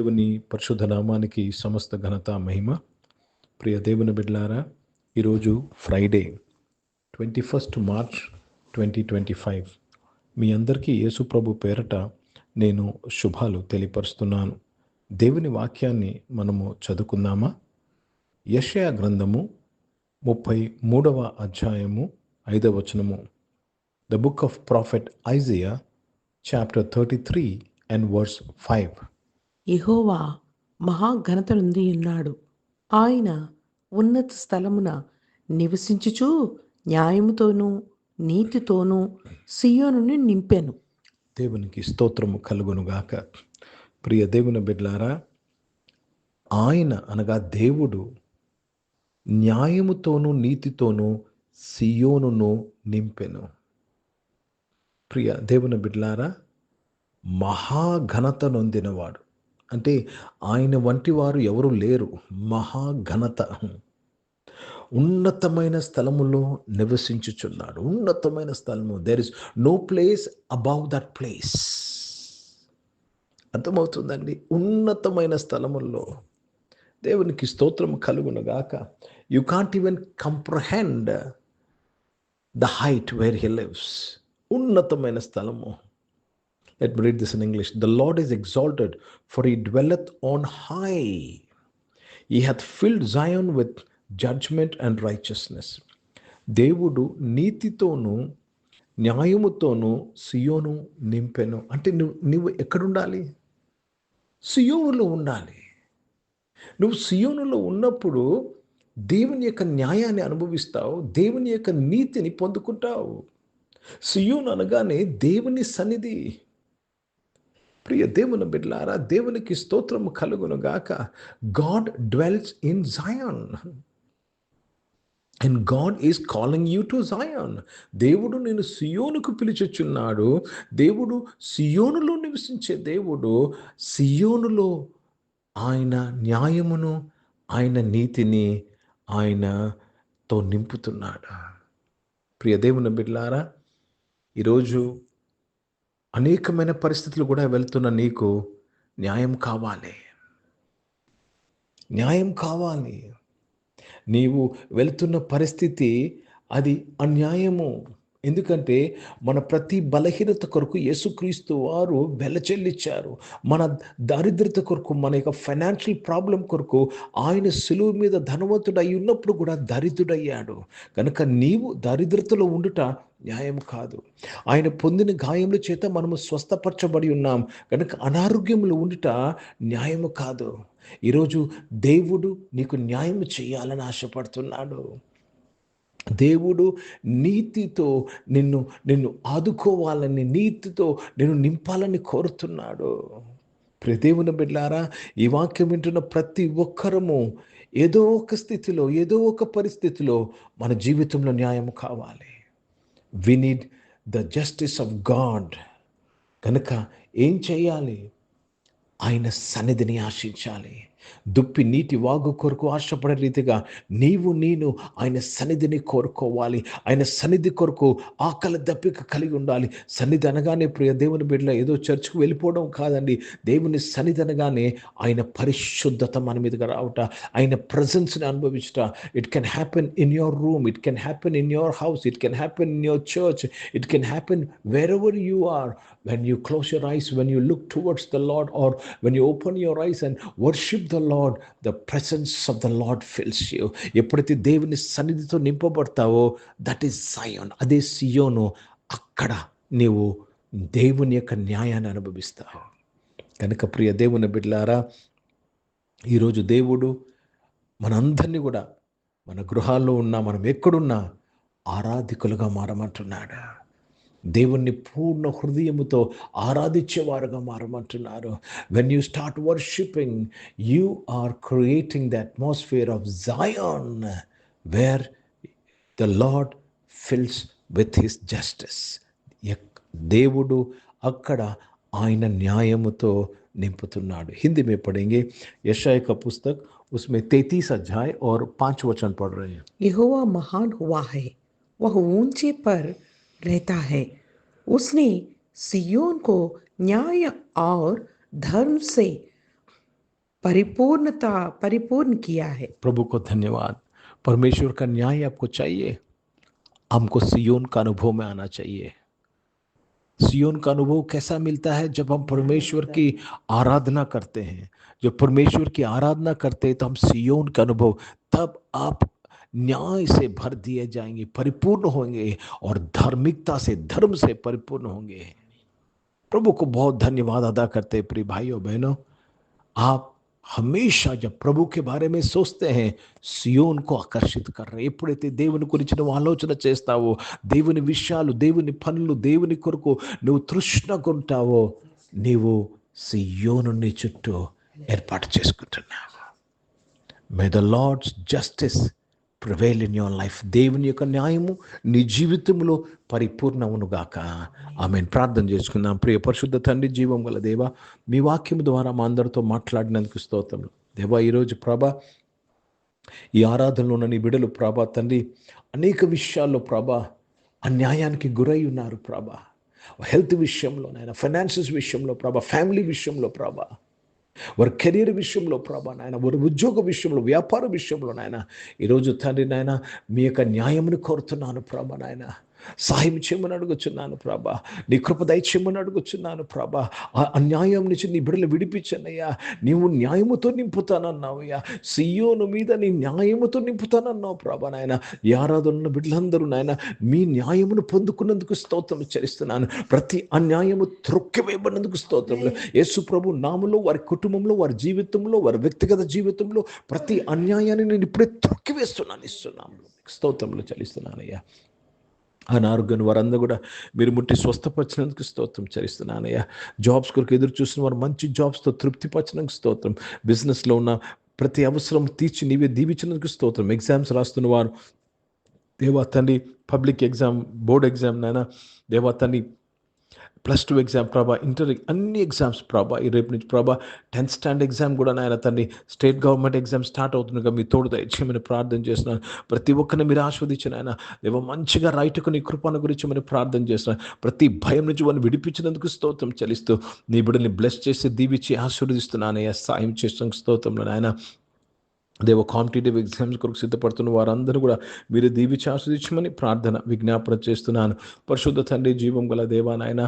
దేవుని పరిశుద్ధ నామానికి సమస్త ఘనత మహిమ. ప్రియ దేవుని బిడ్డలారా, ఈరోజు ఫ్రైడే 21 మార్చ్ 2025. మీ అందరికీ యేసు ప్రభు పేరట నేను శుభాలు తెలియపరుస్తున్నాను. దేవుని వాక్యాన్ని మనము చదువుకుందామా? యెషయా గ్రంథము 33వ అధ్యాయము 5వ వచనము. The book of prophet Isaiah chapter 33 and verse 5. యెహోవా మహాఘనత నుండి ఉన్నాడు. ఆయన ఉన్నత స్థలమున నివసించుచు న్యాయముతోనూ నీతితోనూ సియోనుని నింపెను. దేవునికి స్తోత్రము కలుగునుగాక. ప్రియ దేవుని బిడ్డలారా, ఆయన అనగా దేవుడు న్యాయముతోనూ నీతితోనూ సియోనును నింపెను. ప్రియ దేవుని బిడ్డలారా, మహాఘనత నొందినవాడు అంటే ఆయన వంటి వారు ఎవరు లేరు. మహాఘనత, ఉన్నతమైన స్థలములో నివసించుచున్నాడు. ఉన్నతమైన స్థలము, there is no place above that place. అర్థమవుతుందండి? ఉన్నతమైన స్థలముల్లో దేవునికి స్తోత్రం కలుగునుగాక. You can't even comprehend the height where he lives. ఉన్నతమైన స్థలము. Let me read this in English. The Lord is exalted, for he dwelleth on high. He hath filled Zion with judgment and righteousness. దేవుడు నీతితోనూ న్యాయముతోనూ సియోను నింపెను. అంటే నువ్వు ఎక్కడుండాలి? సియోనులో ఉండాలి. నువ్వు సియోనులో ఉన్నప్పుడు దేవుని యొక్క న్యాయాన్ని అనుభవిస్తావు, దేవుని యొక్క నీతిని పొందుకుంటావు. సియోను అనగానే దేవుని సన్నిధి. ప్రియ దేవుని బిడ్డలారా, దేవునికి స్తోత్రము కలుగును గాక. God dwells in Zion and God is calling you to Zion. దేవుడు నేను సియోనుకు పిలుచుచున్నాడు. దేవుడు సియోనులో నివసించే దేవుడు. సియోనులో ఆయన న్యాయమును, ఆయన నీతిని ఆయనతో నింపుతున్నాడు. ప్రియ దేవుని బిడ్డలారా, ఈరోజు అనేకమైన పరిస్థితులు కూడా వెళ్తున్న నీకు న్యాయం కావాలి. న్యాయం కావాలి. నీవు వెళ్తున్న పరిస్థితి అది అన్యాయము. ఎందుకంటే మన ప్రతి బలహీనత కొరకు యేసుక్రీస్తు వారు వెల చెల్లించారు. మన దారిద్రత కొరకు, మన యొక్క ఫైనాన్షియల్ ప్రాబ్లం కొరకు ఆయన సిలువ మీద ధనవంతుడు అయి ఉన్నప్పుడు కూడా దరిద్రుడయ్యాడు. కనుక నీవు దారిద్రతలో ఉండుట న్యాయం కాదు. ఆయన పొందిన గాయముల చేత మనము స్వస్థపరచబడి ఉన్నాం. కనుక అనారోగ్యములు ఉండుట న్యాయము కాదు. ఈరోజు దేవుడు నీకు న్యాయం చేయాలని ఆశపడుతున్నాడు. దేవుడు నీతితో నిన్ను ఆదుకోవాలని, నీతితో నిన్ను నింపాలని కోరుతున్నాడు. ప్రియ దేవుని బిడ్డలారా, ఈ వాక్యం వింటున్న ప్రతి ఒక్కరము ఏదో ఒక స్థితిలో, ఏదో ఒక పరిస్థితిలో మన జీవితంలో న్యాయం కావాలి. We need the justice of God. కనుక ఏం చేయాలి? ఆయన సన్నిధిని ఆశించాలి. దుప్పి నీటి వాగు కొరకు ఆశపడే రీతిగా నేను ఆయన సన్నిధిని కోరుకోవాలి. ఆయన సన్నిధి కొరకు ఆకలి దప్పిక కలిగి ఉండాలి. సన్నిధి అనగానే ప్రియ దేవుని బిడ్డల ఏదో చర్చ్కు వెళ్ళిపోవడం కాదండి. దేవుని సన్నిధి అనగానే ఆయన పరిశుద్ధత మన మీదగా రావట, ఆయన ప్రజెన్స్ని అనుభవించట. It can happen in your room, it can happen in your house, it can happen in your church, it can happen wherever you are. When you close your eyes, when you look towards the Lord, or when you open your eyes and worship the Lord, the presence of the Lord fills you. ఎప్పుడైతే దేవుని సన్నిధితో నింపబడతావో, that is సయోన్, అదే సియోను. అక్కడ నీవు దేవుని యొక్క న్యాయాన్ని అనుభవిస్తావు. కనుక ప్రియ దేవుని బిడ్డలారా, ఈరోజు దేవుడు మనందరినీ కూడా మన గృహాల్లో ఉన్నా, మనం ఎక్కడున్నా ఆరాధికులుగా మారమంటున్నాడు. దేవుణ్ణి పూర్ణ హృదయముతో ఆరాధించేవారుగా మారమంటున్నారు. When you start worshipping, you are creating the atmosphere of Zion, where the Lord fills with his justice. దేవుడు అక్కడ ఆయన న్యాయముతో నింపుతున్నాడు. హిందీ में पढ़ेंगे यशाया का पुस्तक, उसमें 33 अध्याय और 5 वचन पढ़ रहे हैं. यहोवा महान हुआ है, वह ऊंचे पर रहता है। उसने सियोन को न्याय और धर्म से परिपूर्ण किया है। प्रभु को धन्यवाद। परमेश्वर का न्याय आपको चाहिए, हमको सियोन का अनुभव में आना चाहिए। सियोन का अनुभव कैसा मिलता है? जब हम परमेश्वर की आराधना करते हैं, जब परमेश्वर की आराधना करते हैं तो हम सियोन का अनुभव, तब आप न्याय से भर दिए जाएंगे, परिपूर्ण होंगे और धार्मिकता से, धर्म से परिपूर्ण होंगे। प्रभु को बहुत धन्यवाद अदा करते हैं। प्रिय भाइयों बहनों, आप हमेशा जब ప్రభు के बारे में सोचते हैं, సియోన్ को ఆకర్షిత కర్ర ఎప్పుడైతే దేవుని గురించి నువ్వు ఆలోచన చేస్తావో, దేవుని విషయాలు, దేవుని పనులు, దేవుని కొరకు నువ్వు తృష్ణగుంటావో, నీవు సియోను నీ చుట్టూ ఏర్పాటు చేసుకుంటున్నావు. May the Lord's justice prevail in your life. దేవుని యొక్క న్యాయము నీ జీవితంలో పరిపూర్ణమునుగాక. ఆమెన్. ప్రార్థన చేసుకుందాం. ప్రియ పరిశుద్ధ తండ్రి, జీవం గల దేవ, మీ వాక్యం ద్వారా మా అందరితో మాట్లాడినందుకు స్తోత్రములు. దేవా, ఈరోజు ప్రభా, ఈ ఆరాధనలో ఉన్న నీ బిడ్డలు ప్రభా తండ్రి, అనేక విషయాల్లో ప్రభా అన్యాయానికి గురై ఉన్నారు ప్రభా. హెల్త్ విషయంలోనైనా, ఫైనాన్షియస్ విషయంలో ప్రభా, ఫ్యామిలీ విషయంలో ప్రభా, వారి కెరీర్ విషయంలో ప్రభా నాయన, వారి ఉద్యోగ విషయంలో, వ్యాపార విషయంలో నాయన, ఈరోజు తండ్రి నాయన, మీ యొక్క న్యాయమును కోరుతున్నాను ప్రభా నాయన. సహాయం చేయమని అడుగుచున్నాను ప్రభా. నీ కృప దయచేయమని అడుగుచున్నాను ప్రభా. ఆ అన్యాయం నుంచి నీ బిడ్డలు విడిపించనయ్యా. నీవు న్యాయముతో నింపుతానన్నావయ్యా. సియోను మీద నీ న్యాయముతో నింపుతానన్నావు ప్రభా నాయన. ఈ ఆరాధన బిడ్డలందరూ నాయన, మీ న్యాయమును పొందుకున్నందుకు స్తోత్రం చెల్లిస్తున్నాను. ప్రతి అన్యాయము త్రొక్కివేయబడినందుకు స్తోత్రములు. యేసు ప్రభు నామములో, వారి కుటుంబంలో, వారి జీవితంలో, వారి వ్యక్తిగత జీవితంలో ప్రతి అన్యాయాన్ని నేను ఇప్పుడే ఇస్తున్నాము. స్తోత్రములు చెల్లిస్తున్నానయ్యా. అనారోగ్యం వారందరూ కూడా మీరు ముట్టి స్వస్థపరిచినందుకు స్తోత్రం చెల్లిస్తున్నానయ్యా. జాబ్స్ కొరకు ఎదురు చూసిన వారు మంచి జాబ్స్తో తృప్తిపరచడానికి స్తోత్రం. బిజినెస్లో ఉన్న ప్రతి అవసరం తీర్చి నీవే దీవించినందుకు స్తోత్రం. ఎగ్జామ్స్ రాస్తున్న వారు దేవా తండ్రి, పబ్లిక్ ఎగ్జామ్, బోర్డ్ ఎగ్జామ్ నాయన, దేవా తండ్రి, +2 ఎగ్జామ్ ప్రభా, ఇంటర్, అన్ని ఎగ్జామ్స్ ప్రభా, ఈ రేపు నుంచి ప్రభా 10th స్టాండర్డ్ ఎగ్జామ్ కూడా నాయన తండ్రి, స్టేట్ గవర్నమెంట్ ఎగ్జామ్ స్టార్ట్ అవుతుండగా మీ తోడు దయచేయమని ప్రార్థన చేస్తున్నాను. ప్రతి ఒక్కరిని మీరు ఆస్వాదించిన ఆయన దేవ, మంచిగా రైట్కు నీ కృపను గురించి మనం ప్రార్థన చేస్తున్నాను. ప్రతి భయం నుంచి వాళ్ళు విడిపించినందుకు స్తోత్రం చెల్లిస్తూ నీ బిడ్డల్ని బ్లెస్ చేసి దీవించి ఆశీర్వదిస్తున్నానయ్యా. సాయం చేసిన స్తోత్రంలో నాయన. దేవ, కాంపిటేటివ్ ఎగ్జామ్స్ కొరకు సిద్ధపడుతున్న వారందరూ కూడా మీరు దీవించి ఆస్వాదించమని ప్రార్థన విజ్ఞాపన చేస్తున్నాను. పరిశుద్ధ తండ్రి, జీవం గల దేవా నాయన,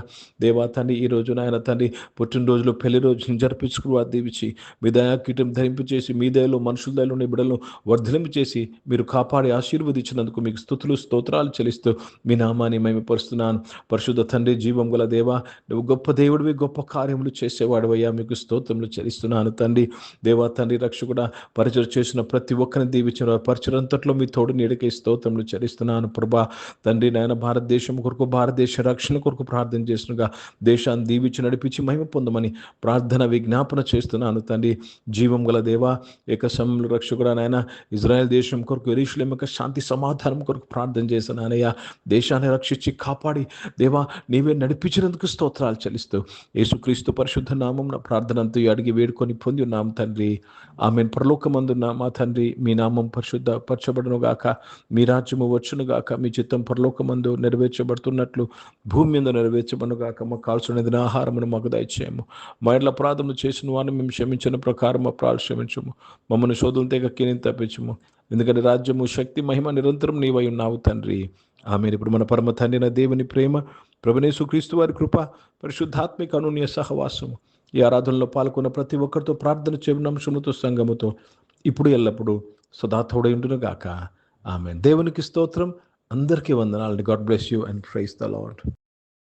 దేవా తండ్రి, ఈ రోజు నాయన తండ్రి, పుట్టినరోజులు, పెళ్లి రోజును జరిపించుకుని వారు దీవించి మీ దయాకీటం ధరింపు చేసి, మీ దయలో, మనుషుల దయలో నీ బిడ్డలను వర్ధలింపు చేసి మీరు కాపాడి ఆశీర్వదించినందుకు మీకు స్తుతులు, స్తోత్రాలు చెల్లిస్తూ మీ నామాన్ని మహిమపరుస్తున్నాను. పరిశుద్ధ తండ్రి, జీవం గల దేవా, నువ్వు గొప్ప దేవుడివి, గొప్ప కార్యములు చేసేవాడివయ్యా. మీకు స్తోత్రములు చెల్లిస్తున్నాను తండ్రి. దేవా తండ్రి, రక్షకుడా, పరిచయం చేసిన ప్రతి ఒక్కరిని దీవించిన పరిచయంతట్లో మీ తోడు నీడకి స్తోత్రములు చెల్లిస్తున్నాను ప్రభా. తండ్రి నాయన, భారతదేశం కొరకు, భారతదేశ రక్షణ కొరకు ప్రార్థన చేసినగా దేశాన్ని దీవించి నడిపించి మహిమ పొందమని ప్రార్థన విజ్ఞాపన చేస్తున్నాను తండ్రి. జీవం గల దేవా, ఏక సమయంలో రక్షకుడా నాయన, ఇజ్రాయెల్ దేశం కొరకు, యెరూషలేం యొక్క శాంతి సమాధానం కొరకు ప్రార్థన చేస్తున్నానయ్యా. దేశాన్ని రక్షించి కాపాడి దేవా నీవే నడిపించినందుకు స్తోత్రాలు చెల్లిస్తూ యేసుక్రీస్తు పరిశుద్ధ నామం ప్రార్థనంతో అడిగి వేడుకొని పొంది ఉన్నాం తండ్రి. ఆమెన్. పరలోకమందున్న మా తండ్రి, మీ నామం పరిశుద్ధ పరచబడును గాక, మీ రాజ్యము వచ్చును గాక, మీ చిత్తం పరలోకమందు నెరవేర్చబడుతున్నట్లు భూమి మీద నెరవేర్చబడును గాక. మాకు కావాల్సిన ఆహారమును మాకు దయచేయము. మా ఇంట్లో అపరాధములు చేసిన వారిని మేము క్షమించిన ప్రకారం అపరాధం క్షమించము. మమ్మల్ని శోధన తెగ కీని తప్పించము. ఎందుకంటే రాజ్యము, శక్తి, మహిమ నిరంతరం నీవై ఉన్నావు తండ్రి. ఆమెను. ఇప్పుడు మన పరమ తండ్రి దేవుని ప్రేమ, ప్రభువైన యేసుక్రీస్తు వారి కృప, పరిశుద్ధాత్మిక అనున్య సహవాసము ఈ ఆరాధనలో పాల్గొన్న ప్రతి ఒక్కరితో, ప్రార్థన చేయడం అంశముతో, సంఘముతో ఇప్పుడు ఎల్లప్పుడు సదా తోడై ఉండును గాక. ఆమేన్. దేవునికి స్తోత్రం. అందరికీ వందనాలు. God bless you and praise the lord.